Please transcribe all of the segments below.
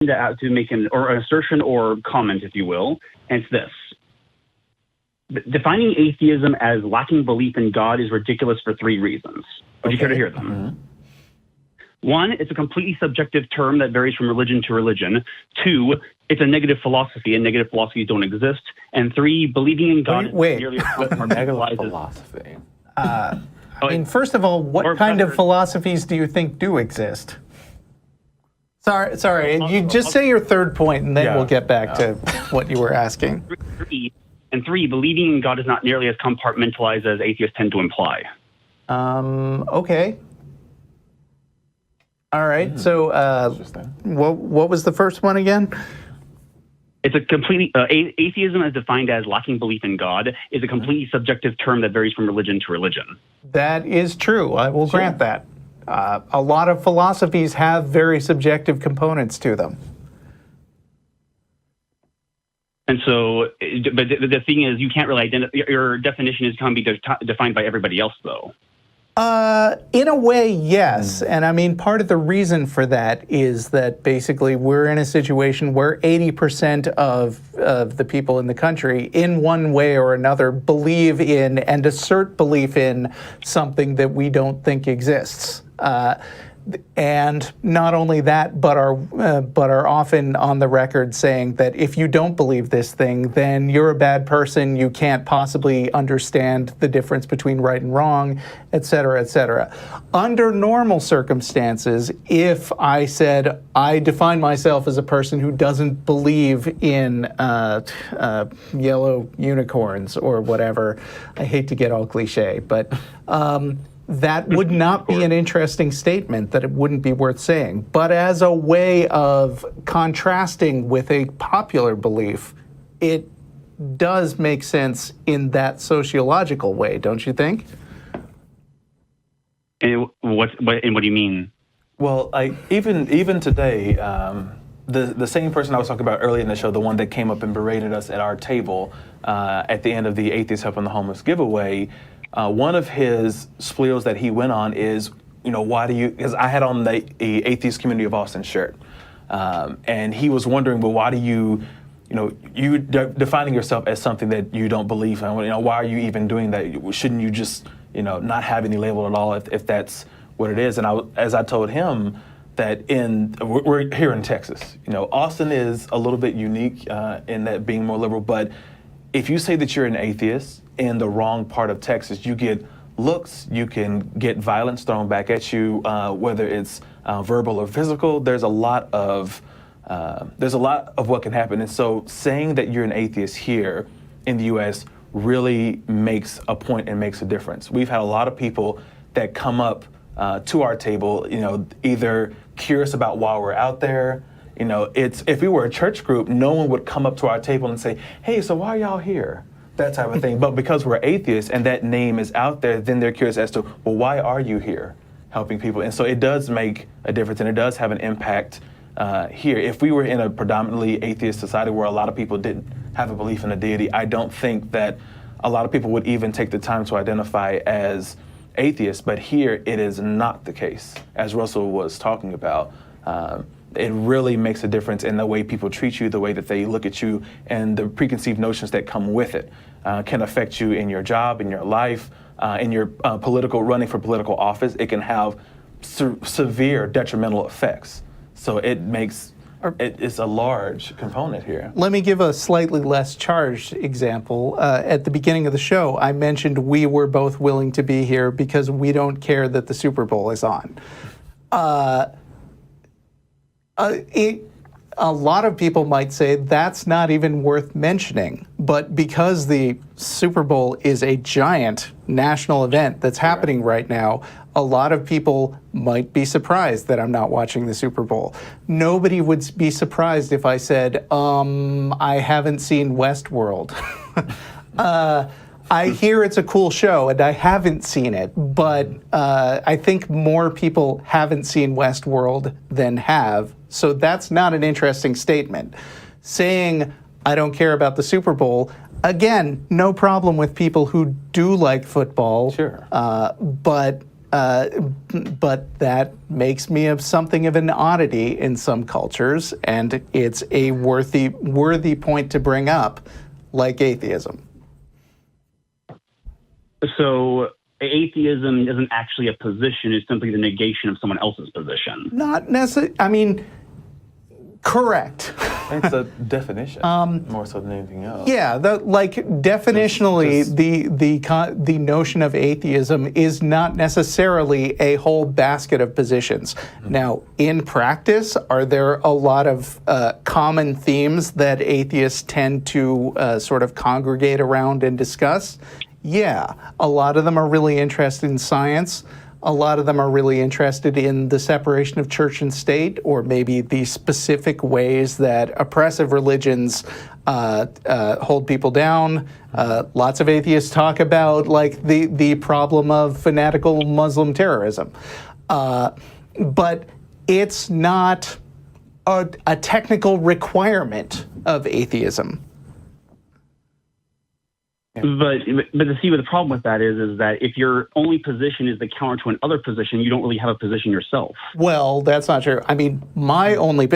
to make an assertion or comment, if you will, and it's this. Defining atheism as lacking belief in God is ridiculous for three reasons. Would you care to hear them? Mm-hmm. One, it's a completely subjective term that varies from religion to religion. Two, it's a negative philosophy, and negative philosophies don't exist. And three, believing in God is nearly a negative philosophy. I mean, first of all, what kind of philosophies do you think do exist? Sorry. You just say your third point, and then we'll get back to what you were asking. Three, believing in God is not nearly as compartmentalized as atheists tend to imply. Okay. All right. So, what was the first one again? It's a completely atheism, as defined as lacking belief in God, is a completely subjective term that varies from religion to religion. That is true. I will grant that. A lot of philosophies have very subjective components to them. And so, but the thing is, you can't really identify, your definition is going to be defined by everybody else, though. In a way, yes. And I mean, part of the reason for that is that basically we're in a situation where 80% of the people in the country, in one way or another, believe in and assert belief in something that we don't think exists. And not only that, but are often on the record saying that if you don't believe this thing, then you're a bad person, you can't possibly understand the difference between right and wrong, et cetera, et cetera. Under normal circumstances, if I said I define myself as a person who doesn't believe in yellow unicorns or whatever, I hate to get all cliche, but that would not be an interesting statement, that it wouldn't be worth saying. But as a way of contrasting with a popular belief, it does make sense in that sociological way, don't you think? And what do you mean? Well, even today, the same person I was talking about earlier in the show, the one that came up and berated us at our table at the end of the Atheist Helping the Homeless giveaway, one of his spleels that he went on is, why do you, because I had on the Atheist Community of Austin shirt, and he was wondering, well, why do you, defining yourself as something that you don't believe in, why are you even doing that? Shouldn't you just, not have any label at all if that's what it is? And as I told him, that we're here in Texas, Austin is a little bit unique in that being more liberal, but if you say that you're an atheist in the wrong part of Texas, you get looks, you can get violence thrown back at you, whether it's verbal or physical. There's a lot of what can happen. And so saying that you're an atheist here in the U.S. really makes a point and makes a difference. We've had a lot of people that come up to our table, either curious about why we're out there. If we were a church group, no one would come up to our table and say, hey, so why are y'all here? That type of thing. But because we're atheists and that name is out there, then they're curious as to, well, why are you here helping people? And so it does make a difference, and it does have an impact here. If we were in a predominantly atheist society where a lot of people didn't have a belief in a deity, I don't think that a lot of people would even take the time to identify as atheists. But here it is not the case, as Russell was talking about. It really makes a difference in the way people treat you, the way that they look at you, and the preconceived notions that come with it can affect you in your job, in your life, in your running for political office. It can have severe detrimental effects. So it's a large component here. Let me give a slightly less charged example. At the beginning of the show, I mentioned we were both willing to be here because we don't care that the Super Bowl is on. A lot of people might say that's not even worth mentioning, but because the Super Bowl is a giant national event that's happening right now, a lot of people might be surprised that I'm not watching the Super Bowl. Nobody would be surprised if I said, I haven't seen Westworld. I hear it's a cool show, and I haven't seen it, but I think more people haven't seen Westworld than have, so that's not an interesting statement. Saying, I don't care about the Super Bowl, again, no problem with people who do like football, sure. But but that makes me something of an oddity in some cultures, and it's a worthy point to bring up, like atheism. So atheism isn't actually a position, it's simply the negation of someone else's position. Not necessarily, I mean, correct. It's a definition more so than anything else. Yeah, definitionally, the notion of atheism is not necessarily a whole basket of positions. Now, in practice, are there a lot of common themes that atheists tend to sort of congregate around and discuss? Yeah, a lot of them are really interested in science. A lot of them are really interested in the separation of church and state, or maybe the specific ways that oppressive religions hold people down. Lots of atheists talk about like the problem of fanatical Muslim terrorism. But it's not a technical requirement of atheism. But to see what the problem with that is that if your only position is the counter to another position, you don't really have a position yourself. Well, that's not true. I mean, my only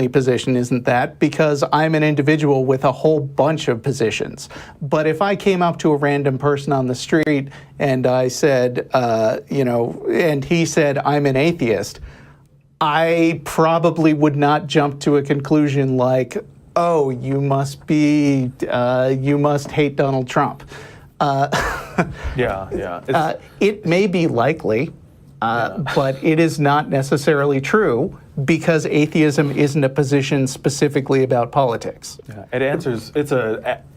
position isn't that, because I'm an individual with a whole bunch of positions. But if I came up to a random person on the street and I said, and he said, I'm an atheist, I probably would not jump to a conclusion like, oh, you must hate Donald Trump. It may be likely, but it is not necessarily true, because atheism isn't a position specifically about politics. Yeah, it answers,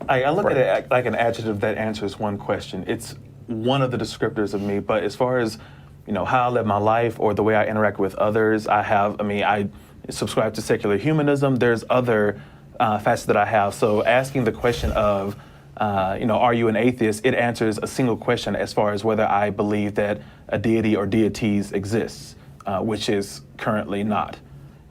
I look at it like an adjective that answers one question. It's one of the descriptors of me, but as far as, how I live my life or the way I interact with others, I subscribe to secular humanism. There's other facets that I have. So asking the question of, are you an atheist? It answers a single question as far as whether I believe that a deity or deities exists, which is currently not.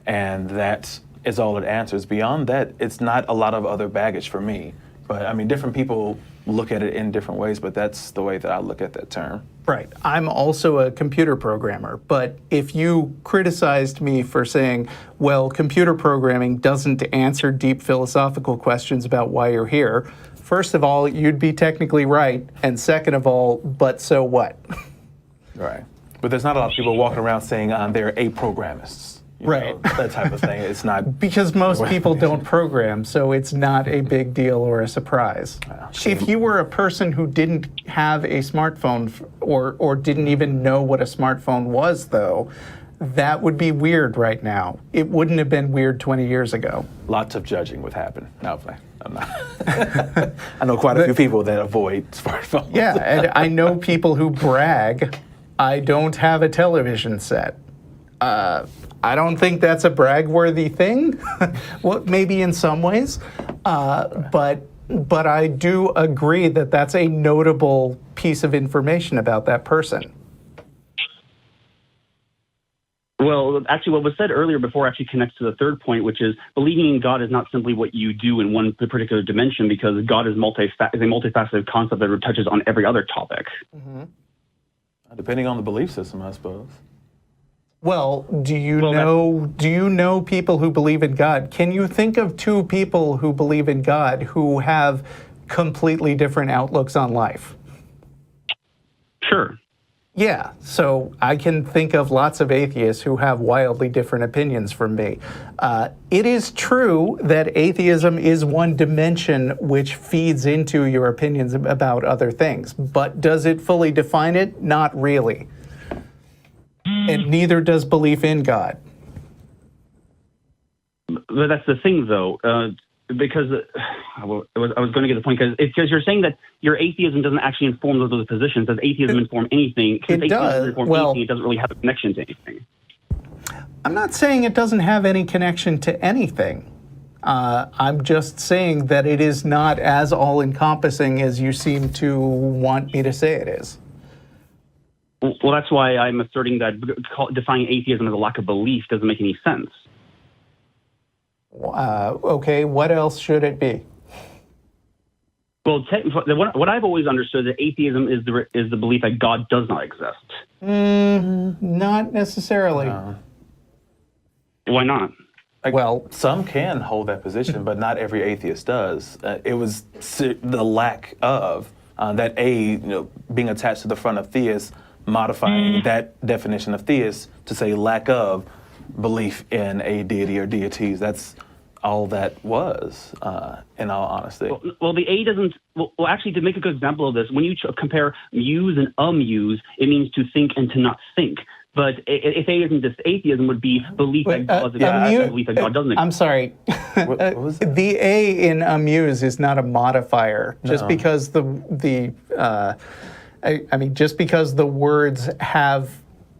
And that is all it answers. Beyond that, it's not a lot of other baggage for me. But different people look at it in different ways, but that's the way that I look at that term. Right. I'm also a computer programmer, but if you criticized me for saying, well, computer programming doesn't answer deep philosophical questions about why you're here, first of all, you'd be technically right, and second of all, but so what? Right. But there's not a lot of people walking around saying they're a-programmists. Right. That type of thing. It's not... Because most people don't program, so it's not a big deal or a surprise. If you were a person who didn't have a smartphone or didn't even know what a smartphone was, though, that would be weird right now. It wouldn't have been weird 20 years ago. Lots of judging would happen. No, I'm not. I know quite a few people that avoid smartphones. Yeah, and I know people who brag, I don't have a television set. I don't think that's a brag-worthy thing. Well, maybe in some ways, but I do agree that that's a notable piece of information about that person. Well, actually, what was said earlier before actually connects to the third point, which is believing in God is not simply what you do in one particular dimension, because God is a multifaceted concept that touches on every other topic. Mm-hmm. Depending on the belief system, I suppose. Well, do you know people who believe in God? Can you think of two people who believe in God who have completely different outlooks on life? Sure. Yeah, so I can think of lots of atheists who have wildly different opinions from me. It is true that atheism is one dimension which feeds into your opinions about other things, but does it fully define it? Not really. And neither does belief in God. But that's the thing, though, because I was going to get the point, because you're saying that your atheism doesn't actually inform those other positions. Does atheism inform anything? It does. Anything, it doesn't really have a connection to anything. I'm not saying it doesn't have any connection to anything. I'm just saying that it is not as all-encompassing as you seem to want me to say it is. Well, that's why I'm asserting that defining atheism as a lack of belief doesn't make any sense. Okay, what else should it be? Well, what I've always understood that atheism is the belief that God does not exist. Not necessarily. Why not? Well, some can hold that position, but not every atheist does. It was the lack of that being attached to the front of theists, modifying that definition of theist to say lack of belief in a deity or deities. That's all that was, in all honesty. Well, the A doesn't. Well, actually, to make a good example of this, when you compare muse and amuse, it means to think and to not think. But if atheism would be belief that God belief that God doesn't exist. I'm sorry. What was that? The A in amuse is not a modifier. Just because just because the words have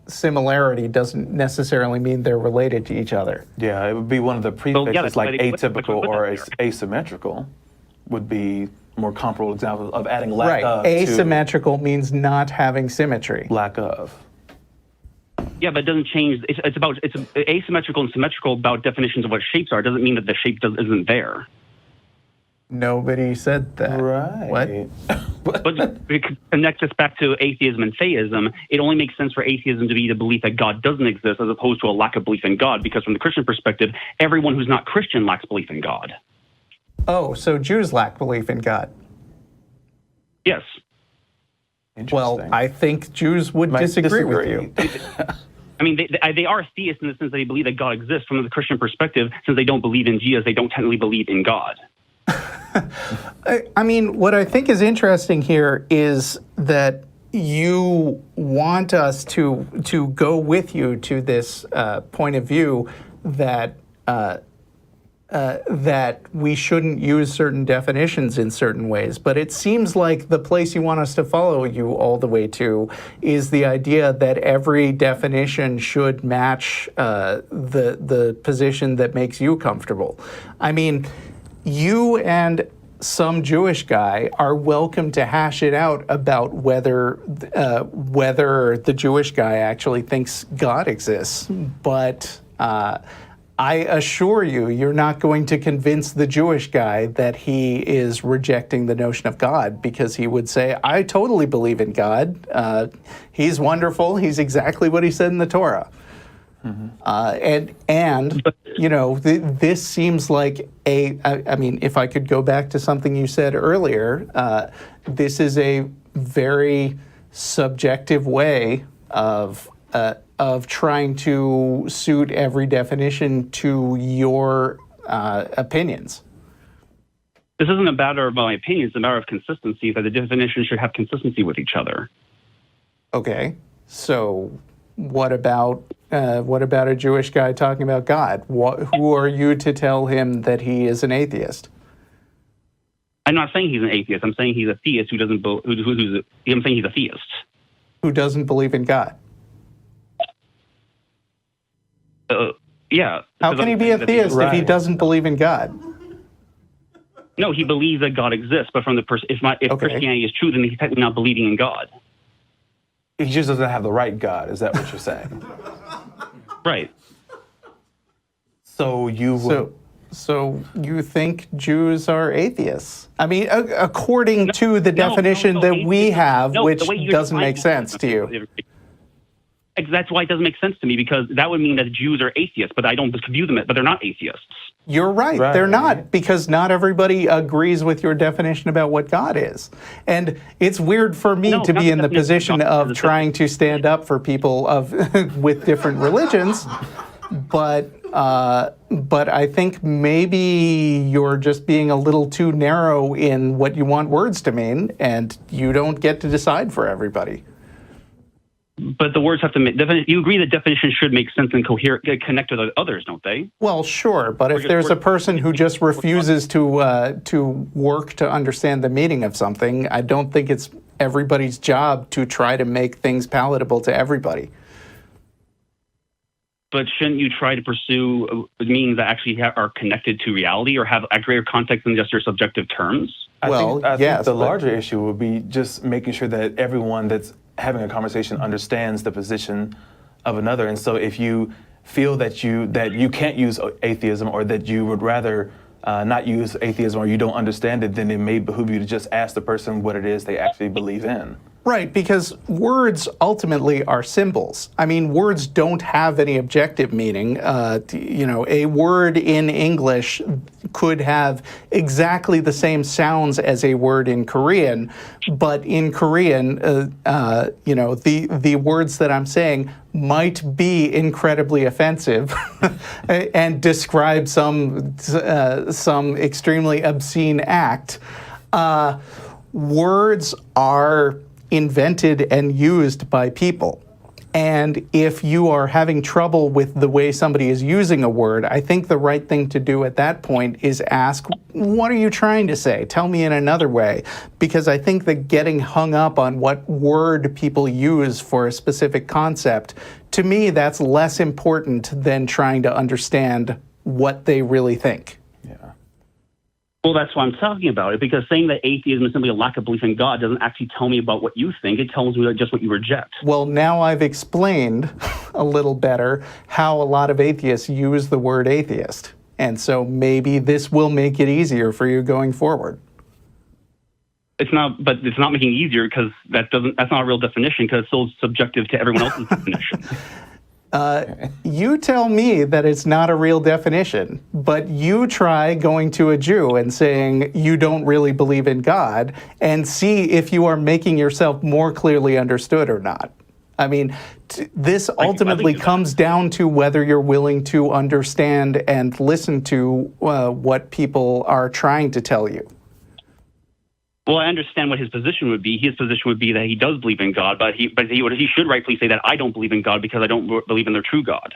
similarity doesn't necessarily mean they're related to each other. Yeah, it would be one of the prefixes, like atypical or there. asymmetrical would be more comparable examples of adding lack of Asymmetrical means not having symmetry. Lack of. Yeah, but it doesn't change. It's asymmetrical and symmetrical about definitions of what shapes are. It doesn't mean that the shape isn't there. Nobody said that. Right. What? But to connect this back to atheism and theism, it only makes sense for atheism to be the belief that God doesn't exist as opposed to a lack of belief in God, because from the Christian perspective, everyone who's not Christian lacks belief in God. Oh, so Jews lack belief in God. Yes. Well, I think Jews would disagree with you. I mean, they are theists in the sense that they believe that God exists. From the Christian perspective, since they don't believe in Jesus, they don't technically believe in God. I mean, what I think is interesting here is that you want us to go with you to this point of view that that we shouldn't use certain definitions in certain ways. But it seems like the place you want us to follow you all the way to is the idea that every definition should match the position that makes you comfortable. I mean, you and some Jewish guy are welcome to hash it out about whether the Jewish guy actually thinks God exists, but I assure you, you're not going to convince the Jewish guy that he is rejecting the notion of God, because he would say, I totally believe in God. He's wonderful. He's exactly what he said in the Torah. And you know, this seems like I mean, if I could go back to something you said earlier, this is a very subjective way of trying to suit every definition to your opinions. This isn't a matter of my opinion, it's a matter of consistency, that the definitions should have consistency with each other. Okay, so what about a Jewish guy talking about God? Who are you to tell him that he is an atheist? I'm not saying he's an atheist. I'm saying he's a theist who doesn't. I'm saying he's a theist who doesn't believe in God. Yeah. How can he be a theist if he doesn't believe in God? No, he believes that God exists, but from the if Christianity is true, then he's technically not believing in God. He just doesn't have the right God. Is that what you're saying? Right. So you would. So you think Jews are atheists? I mean, according to the definition that we have, which doesn't make sense to you. That's why it doesn't make sense to me, because that would mean that Jews are atheists, but I don't view them, but they're not atheists. You're right. They're not, because not everybody agrees with your definition about what God is. And it's weird for me to be in the position of trying to stand up for people with different religions, but I think maybe you're just being a little too narrow in what you want words to mean, and you don't get to decide for everybody. But the words have to make. You agree that definitions should make sense and connect with others, don't they? Well, sure, but if there's a person who just refuses to work to understand the meaning of something, I don't think it's everybody's job to try to make things palatable to everybody. But shouldn't you try to pursue meanings that actually are connected to reality or have a greater context than just your subjective terms? I think the larger issue would be just making sure that everyone that's having a conversation understands the position of another. And so if you feel that you can't use atheism, or that you would rather not use atheism or you don't understand it, then it may behoove you to just ask the person what it is they actually believe in. Right, because words ultimately are symbols. I mean, words don't have any objective meaning. A word in English could have exactly the same sounds as a word in Korean, but in Korean, the words that I'm saying might be incredibly offensive and describe some extremely obscene act. Words are invented and used by people. And if you are having trouble with the way somebody is using a word, I think the right thing to do at that point is ask, what are you trying to say? Tell me in another way. Because I think that getting hung up on what word people use for a specific concept, to me, that's less important than trying to understand what they really think. Well, that's what I'm talking about. Because saying that atheism is simply a lack of belief in God doesn't actually tell me about what you think. It tells me just what you reject. Well, now I've explained a little better how a lot of atheists use the word atheist. And so maybe this will make it easier for you going forward. It's not, but it's not making it easier because that's not a real definition because it's still subjective to everyone else's definition. You tell me that it's not a real definition, but you try going to a Jew and saying you don't really believe in God and see if you are making yourself more clearly understood or not. I mean, this ultimately comes down to whether you're willing to understand and listen to what people are trying to tell you. Well, I understand what his position would be. His position would be that he does believe in God, but he should rightfully say that I don't believe in God because I don't believe in the true God.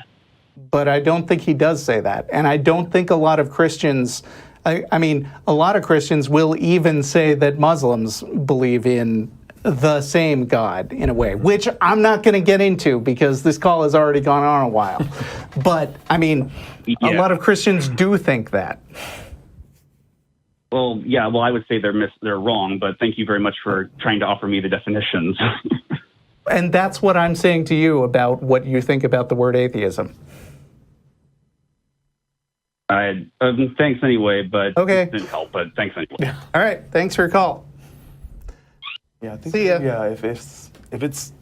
But I don't think he does say that. And I don't think a lot of Christians, I mean, a lot of Christians will even say that Muslims believe in the same God in a way, which I'm not going to get into because this call has already gone on a while. But, I mean, a lot of Christians do think that. Well, yeah, I would say they're wrong, but thank you very much for trying to offer me the definitions. And that's what I'm saying to you about what you think about the word atheism. Thanks anyway, but okay. It didn't help, but thanks anyway. All right, thanks for your call. Yeah, I think, see ya. Yeah, if it's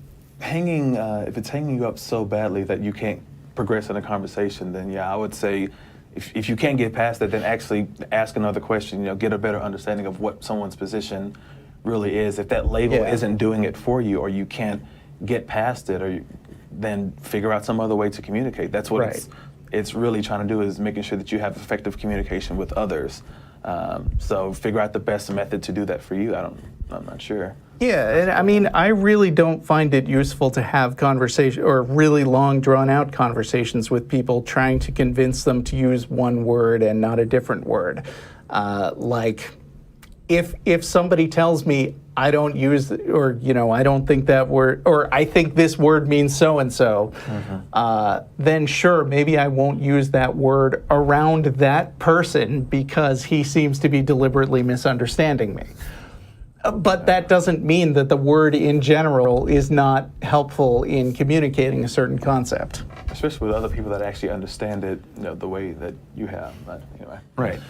hanging you up so badly that you can't progress in a conversation, then yeah, I would say if you can't get past that, then actually ask another question. Get a better understanding of what someone's position really is. If that label isn't doing it for you, or you can't get past it, then figure out some other way to communicate. That's what it's really trying to do, is making sure that you have effective communication with others. So figure out the best method to do that for you. I'm not sure. Yeah, and I mean, I really don't find it useful to have conversation or really long, drawn-out conversations with people trying to convince them to use one word and not a different word. Like, if somebody tells me I don't use, or I don't think that word, or I think this word means so and so, then sure, maybe I won't use that word around that person because he seems to be deliberately misunderstanding me. But that doesn't mean that the word in general is not helpful in communicating a certain concept. Especially with other people that actually understand it, the way that you have. But anyway. Right.